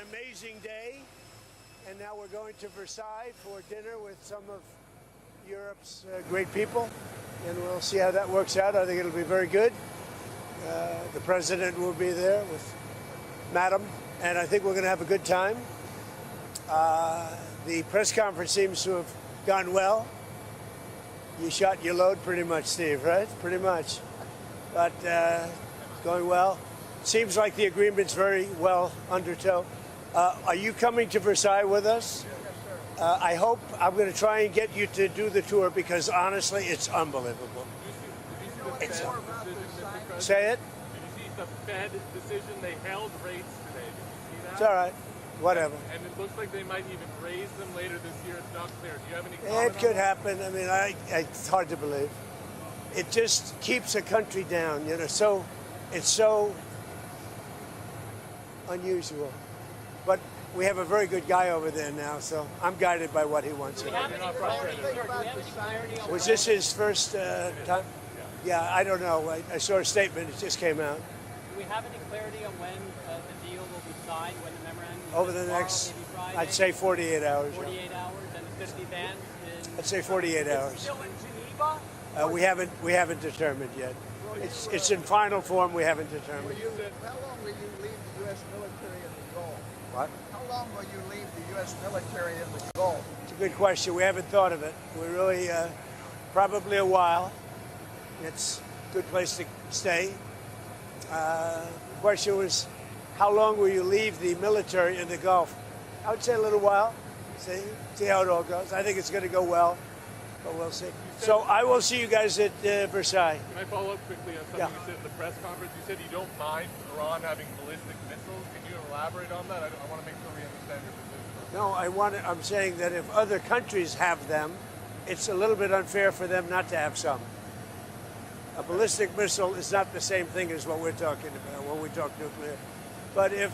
amazing day, and now we're going to Versailles for dinner with some of Europe's great people, and we'll see how that works out. I think it'll be very good. The president will be there with Madam, and I think we're going to have a good time. The press conference seems to have gone well. You shot your load pretty much, Steve, right? Pretty much. But it's going well. Seems like the agreement's very well undertow. Are you coming to Versailles with us? Yes, sir. I hope I'm going to try and get you to do the tour because honestly, it's unbelievable. Did you see the Fed decision, Say it? Did you see the Fed decision? They held rates today. Did you see that? It's all right. Whatever. And it looks like they might even raise them later this year. It's not clear. Do you have any comment It could on that? happen. I mean, it's hard to believe. It just keeps a country down, you know. So it's so unusual. But we have a very good guy over there now, so I'm guided by what he wants. You're not frustrated. Was this his first time? Yeah, I don't know. I saw a statement. It just came out. Do we have any clarity on when the deal will be signed, when the memorandum Over the next, I'd say 48 hours. 48 hours, and the 50 band in... I'd say 48 hours. Still in Geneva? We haven't determined yet. It's in final form. We haven't determined. How long will you leave the U.S. military in the Gulf? What? How long will you leave the U.S. military in the Gulf? It's a good question. We haven't thought of it. We're really probably a while. It's a good place to stay. The question was, how long will you leave the military in the Gulf? I would say a little while. See how it all goes. I think it's going to go well, but we'll see. So I will see you guys at Versailles. Can I follow up quickly on something you said at the press conference? You said you don't mind Iran having ballistic missiles. Can you elaborate on that? I want to make sure we understand your position. No, I'm saying that if other countries have them, it's a little bit unfair for them not to have some. A ballistic missile is not the same thing as what we're talking about when we talk nuclear. But if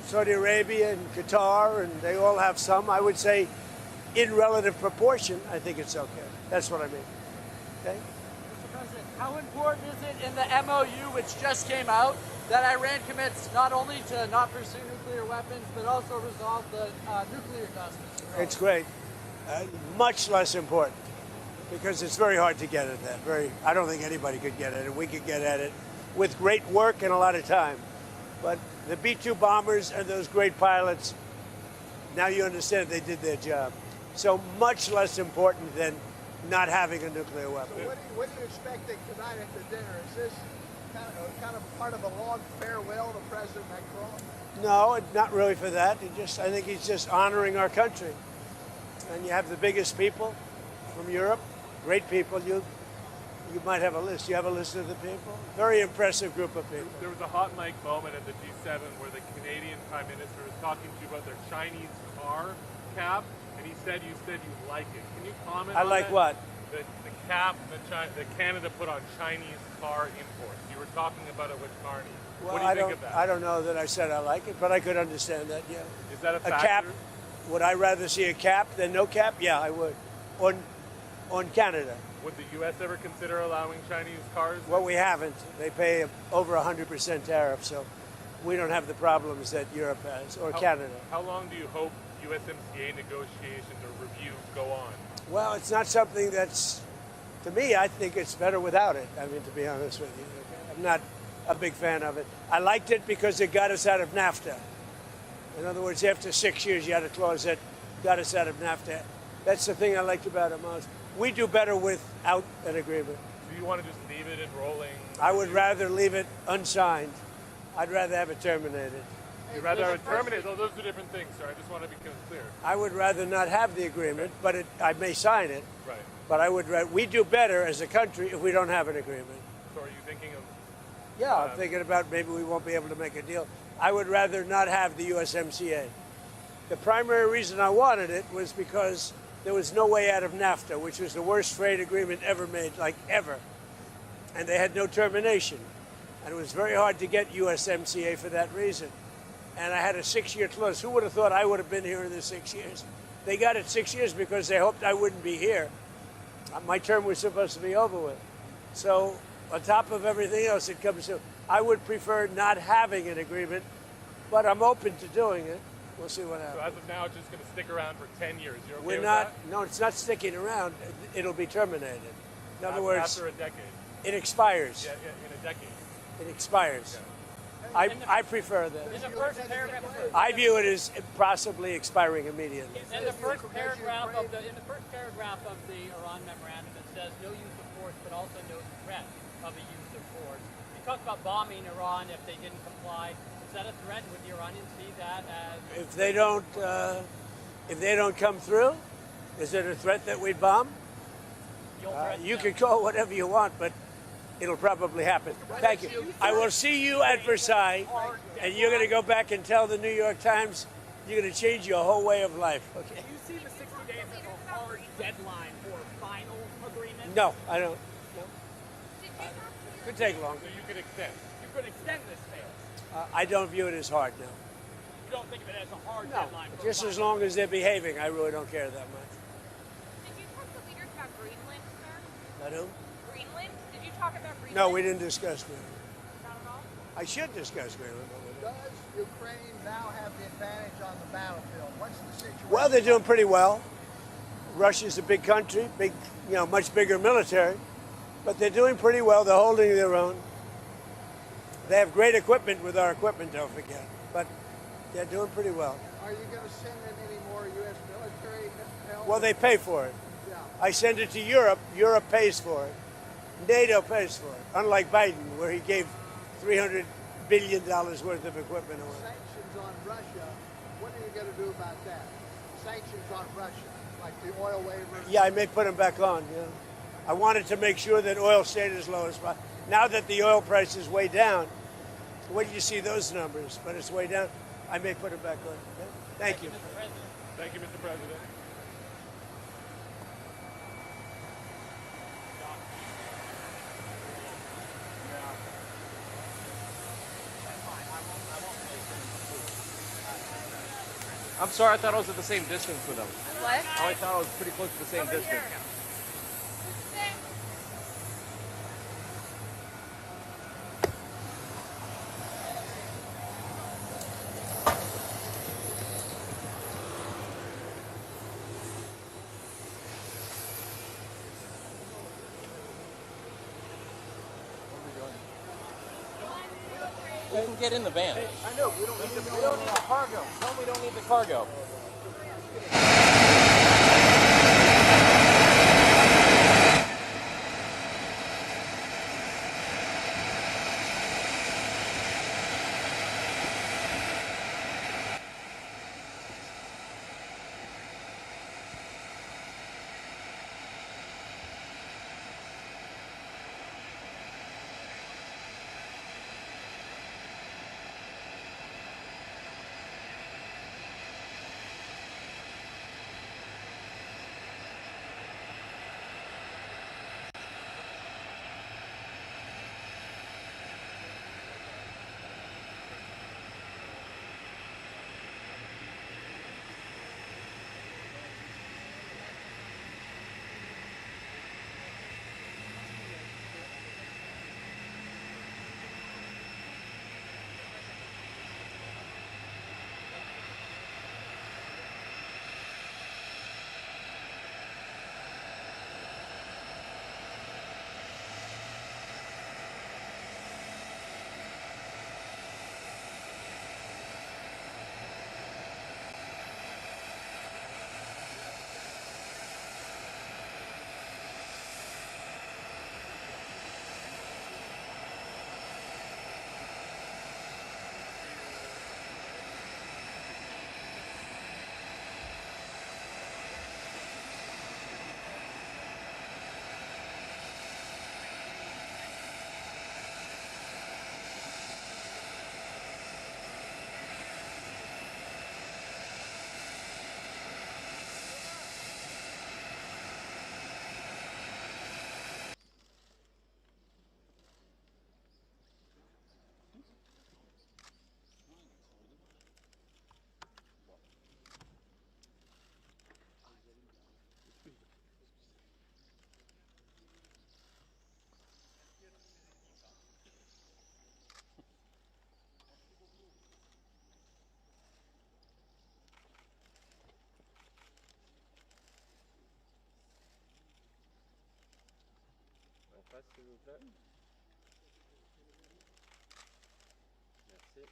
Saudi Arabia and Qatar, and they all have some, I would say in relative proportion, I think it's okay. That's what I mean. Okay? Mr. President, how important is it in the MOU, which just came out, that Iran commits not only to not pursue nuclear weapons, but also resolve the nuclear dust? It's great. Much less important, because it's very hard to get at that. I don't think anybody could get at it. We could get at it with great work and a lot of time. But the B-2 bombers and those great pilots, now you understand they did their job. So much less important than not having a nuclear weapon. So what do you expect tonight at the dinner? Is this kind of part of a long farewell to President Macron? No, not really for that. I think he's just honoring our country. And you have the biggest people from Europe, great people. You might have a list. You have a list of the people? Very impressive group of people. There was a hot mic moment at the G7 where the Canadian Prime Minister was talking to you about their Chinese car cap, and you said you like it. Can you comment on that? I like what? The cap that Canada put on Chinese car imports. You were talking about it with Carney. Well, what do you think of that? I don't know that I said I like it, but I could understand that, yeah. Is that a factor? cap? Would I rather see a cap than no cap? Yeah, I would. On Canada. Would the U.S. ever consider allowing Chinese cars? Well, we haven't. They pay over 100% tariff, so we don't have the problems that Europe has, or Canada. How long do you hope USMCA negotiations or review go on? Well, it's not something that's, to me, I think it's better without it. I mean, to be honest with you. I'm not a big fan of it. I liked it because it got us out of NAFTA. In other words, after 6 years, you had a clause that got us out of NAFTA. That's the thing I liked about it most. We do better without an agreement. Do you want to just leave it in rolling? I would rather leave it unsigned. I'd rather have it terminated. You'd rather have it terminated? Oh, those are different things, sir. I just want to be clear. I would rather not have the agreement, but I may sign it. Right. But we do better as a country if we don't have an agreement. So are you thinking of... Yeah, I'm thinking about maybe we won't be able to make a deal. I would rather not have the USMCA. The primary reason I wanted it was because there was no way out of NAFTA, which was the worst trade agreement ever made, like ever. And they had no termination. And it was very hard to get USMCA for that reason. And I had a 6-year clause. Who would have thought I would have been here in the 6 years? They got it 6 years because they hoped I wouldn't be here. My term was supposed to be over with. So on top of everything else, it comes to, I would prefer not having an agreement, but I'm open to doing it. We'll see what So happens. as of now, it's just going to stick around for 10 years. You're okay We're with not. that? No, it's not sticking around. It'll be terminated. In other words, After a decade. it expires. Yeah, in a decade. It expires. I prefer that. In the first paragraph, I view it as possibly expiring immediately. in the first paragraph of the Iran memorandum, it says no use of force, but also no threat of the use of force. You talked about bombing Iran if they didn't comply. Is that a threat? Would the Iranians see that as? If they don't come through, is it a threat that we bomb? You'll threaten You them? can call whatever you want, but it'll probably happen. Thank you. I will see you at Versailles, and you're going to go back and tell the New York Times you're going to change your whole way of life. Okay? Do you see the 60 days as a hard deadline for final agreement? No, I don't. No. Could take longer. So you could extend. You could extend this phase. I don't view it as hard now. You don't think of it as a hard No, deadline for just a as final long as they're behaving, I really don't care that much. Did you talk to leaders about Greenland, sir? I do. Greenland? Did you talk about Greenland? No, we didn't discuss Greenland. Not at all? I should discuss Greenland. but we didn't. Does Ukraine now have the advantage on the battlefield? What's the situation? Well, they're doing pretty well. Russia's a big country, much bigger military, but they're doing pretty well. They're holding their own. They have great equipment with our equipment, don't forget, but they're doing pretty well. Are you going to send them any more U.S. military help? Well, they pay for it. Yeah. I send it to Europe. Europe pays for it. NATO pays for it. Unlike Biden, where he gave $300 billion worth of equipment away. Sanctions on Russia. What are you going to do about that? Sanctions on Russia, like the oil waivers. Yeah, I may put them back on. Yeah, I wanted to make sure that oil stayed as low as possible. Now that the oil price is way down, when do you see those numbers? But it's way down. I may put it back on. Yeah? Thank you. Mr. President. Thank you, Mr. President. I'm sorry, I thought I was at the same distance with them. What? I thought I was pretty close to the same distance. We can get in the van. I know. We don't need the cargo. Tell them we don't need the cargo. place, s'il vous plaît. Merci.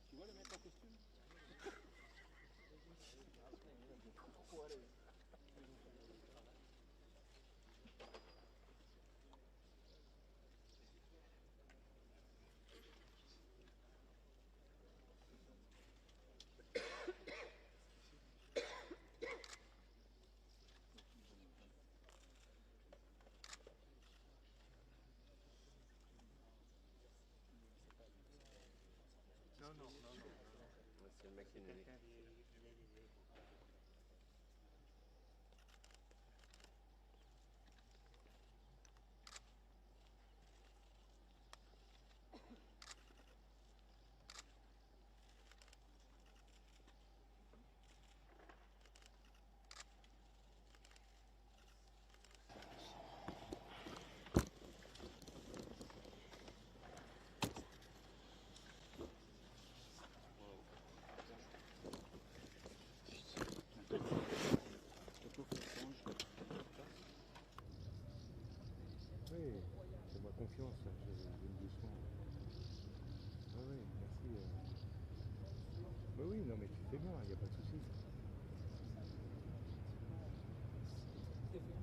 Tu vois le mec en costume? Non. C'est le mec qui nous dit. Oui, fais-moi confiance, je vais doucement. Oui, merci. Oui, non, mais tu fais bien, il n'y a pas de souci. Super.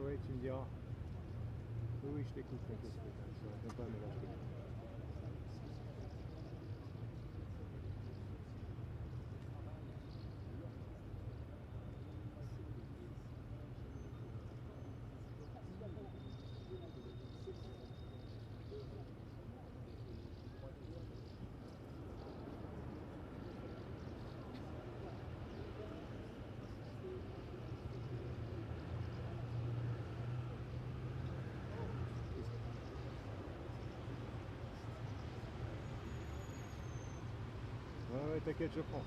Ouais, tu me diras. Oui, je t'écoute, t'inquiète. Je ne réponds pas, mais là, je t'écoute. Ouais, t'inquiète, je prends.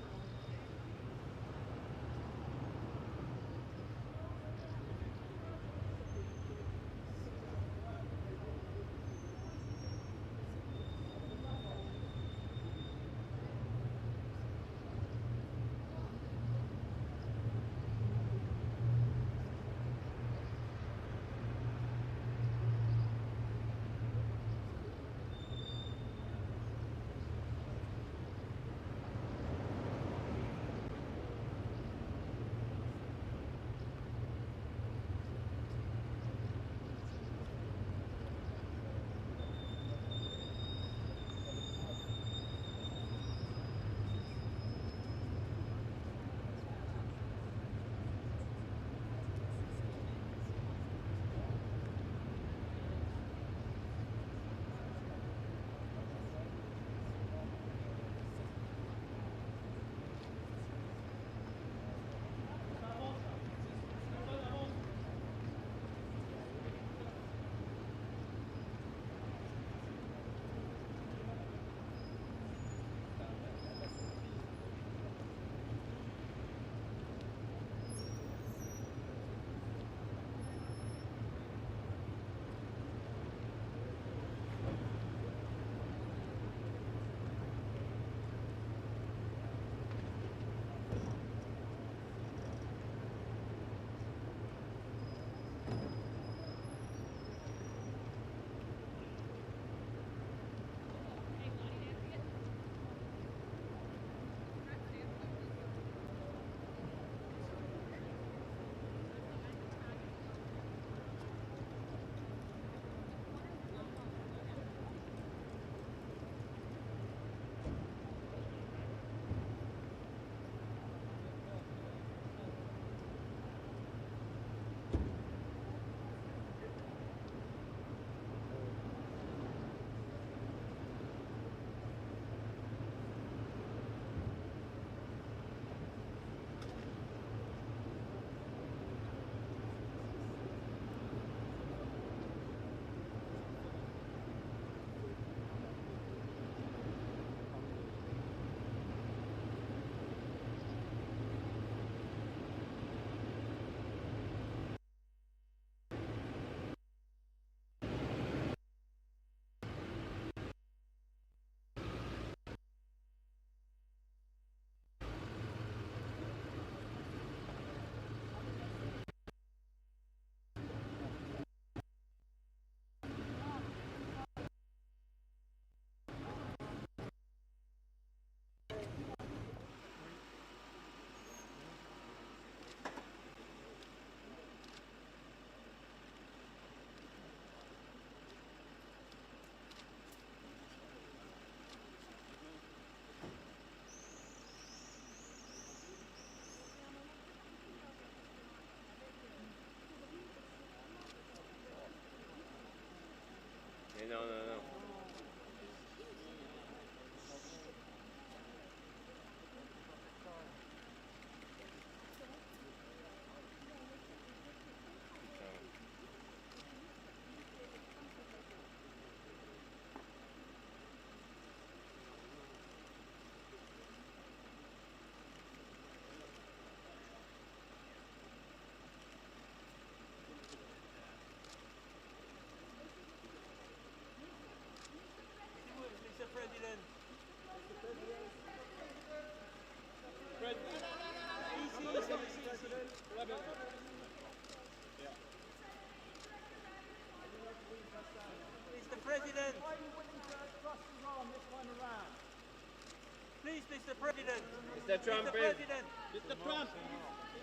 Please, Mr. President. Mr. Trump, Mr. please. President. Mr. Trump.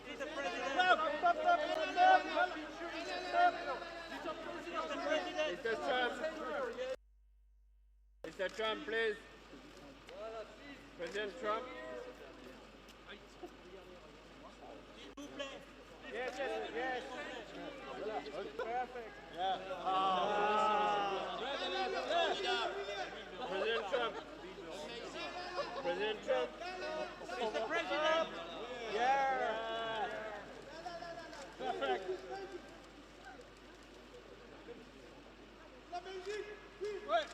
Mr. President. Stop, stop, stop, stop. Mr. President. Mr. Trump. Mr. Trump, please. President Trump. Yes, yes, yes. Perfect. Yeah. President Trump. President Trump. Mr. President. Yeah. Perfect. Ouais.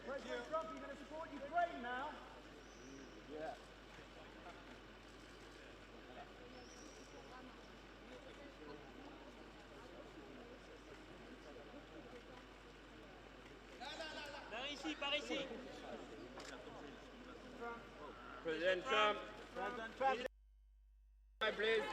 President Trump, you're going to support Ukraine now? Yeah. Par ici, par ici. President Trump. President Trump. Please.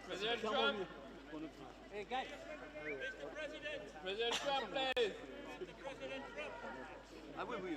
President Trump. Hey, guys. Mr. President. President Trump, please. Mr. President Trump. Ah oui, oui.